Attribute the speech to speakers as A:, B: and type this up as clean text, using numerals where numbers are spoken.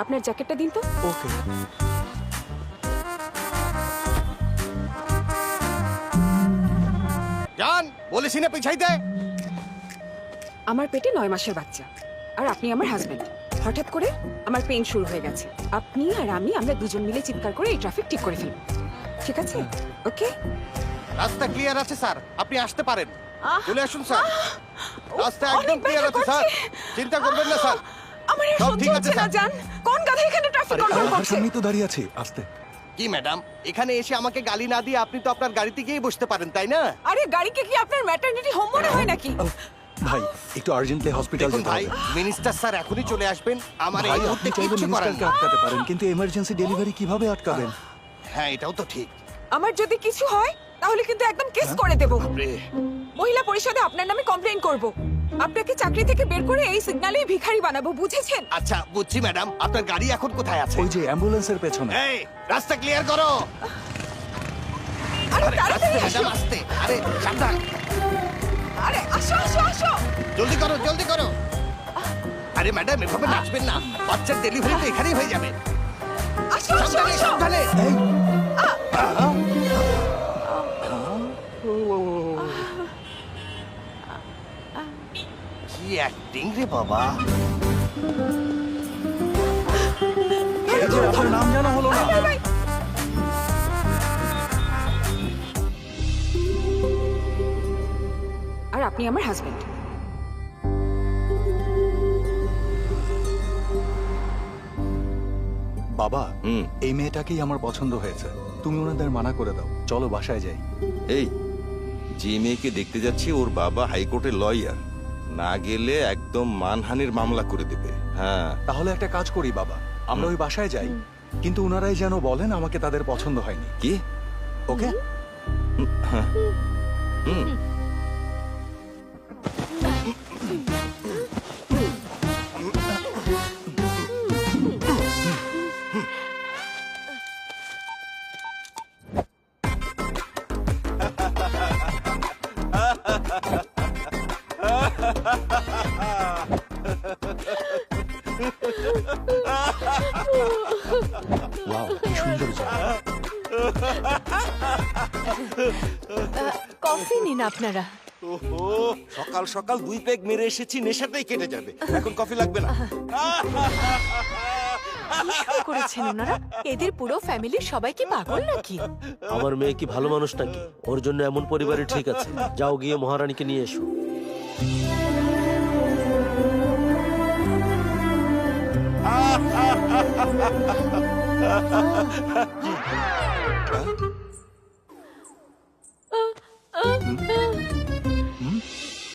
A: আপনার জ্যাকেটটা দিন তো।
B: ওকে।
C: জান বলেছি না পিছাইতে।
A: আমার পেটে 9 মাসের বাচ্চা, আর আপনি আমার হাজবেন্ড। হঠাৎ করে আমার পেইন শুরু হয়ে গেছে। আপনি আর আমরা দুজন মিলে চিৎকার করে এই ট্রাফিক ঠিক করে ফেলব, ঠিক আছে? ওকে।
C: রাস্তা ক্লিয়ার আছে স্যার, আপনি আসতে পারেন। চলে আসুন স্যার, রাস্তা
A: অনেক
C: একদম ক্লিয়ার
A: ব্যথা
C: আছে স্যার,
A: করছে।
C: চিন্তা করবেন না স্যার।
A: আমার আর
C: সব
A: সহ্য
C: ঠিক আছে,
A: হচ্ছে না,
C: স্যার।
A: জান। কোন গাধা এখানে ট্রাফিক
B: আরে
A: কন্ট্রোল
B: আমার
A: করছে?
B: সামনেই তো দাঁড়িয়ে আছি, আস্তে।
C: কি ম্যাডাম, এখানে এসে আমাকে গালি না দিয়ে আপনি তো আপনার গাড়িতে গিয়েই বসতে পারেন, তাই না?
A: আরে গাড়িকে কি আপনার ম্যাটারনিটি হোম মনে হয় নাকি?
B: ভাই একটু আর্জেন্টলি হসপিটাল
C: দেখুন
B: যেতে
C: ভাই,
B: হবে।
C: মিনিস্টার স্যার এখনই চলে আসবেন। আমার এই
B: ভাই
C: মুহূর্তে
B: আপনি চাইলে
C: কিচ্ছু করার
B: মিনিস্টারকে
C: নেই।
B: আটকাতে পারেন, কিন্তু এমার্জেন্সি ডেলিভারি কিভাবে আটকাবেন?
C: হ্যাঁ, এটাও তো ঠিক।
A: আমার যদি কিছু হয় তাহলে কিন্তু একদম কেস করে দেব।
C: বাপরে,
A: মহিলা পরিষদে আপনার নামে কমপ্লেইন করব। আপনাকে চাকরি থেকে বের করে এই সিগন্যালেই ভিখারি বানাবো, বুঝেছেন?
C: আচ্ছা বুঝছি ম্যাডাম, আপনার গাড়ি এখন কোথায় আছে?
B: ওই যে অ্যাম্বুলেন্সের পেছনে।
C: এই রাস্তা ক্লিয়ার করো।
A: আরে
C: আরে
A: তাড়াতাড়ি
C: আস্তে
A: আসো।
C: ম্যাডাম, আস্তে। আরে সাবধান,
A: আরে আসো আসো আসো।
C: জলদি করো জলদি করো। আরে ম্যাডাম এভাবে নাচবেন না, বাচ্চার ডেলিভারি তো এখানেই হয়ে যাবে।
A: আসো আসো
C: সাবধানে
A: আসো।
C: সাবধানে।
B: এই,
C: কি অ্যাক্টিং রে বাবা।
B: এই যে আপনার নাম জানা হলো না।
A: আরে ভাই, আর আপনি আমার হাজবেন্ড।
B: বাবা, এই মেয়েটাকেই আমার পছন্দ হয়েছে। তুমি ওনাদের মানা করে দাও, চলো বাসায় যাই।
D: এই যে মেয়েকে দেখতে যাচ্ছি ওর বাবা হাইকোর্টের লয়ার, না গেলে একদম মানহানির মামলা করে দেবে। হ্যাঁ,
B: তাহলে একটা কাজ করি বাবা, আমরা ওই বাসায় যাই, কিন্তু ওনারাই যেন বলেন আমাকে তাদের পছন্দ হয়নি।
D: কি?
B: ওকে?
D: হুম,
B: ওয়াও, কি সুন্দর জায়গা।
E: কফি নিন আপনারা।
D: ওহো, সকাল সকাল 2 পেগ মেরে এসেছি, নেশাটাই কেটে যাবে। এখন কফি লাগবে না।
E: কি শুরু করেছেন ওনারা? এদের পুরো ফ্যামিলির সবাই কি পাগল নাকি?
F: আমার মেয়ে কি ভালো মানুষ নাকি? ওর জন্য এমন পরিবারে ঠিক আছে। যাও গিয়ে মহারানীকে নিয়ে এসো।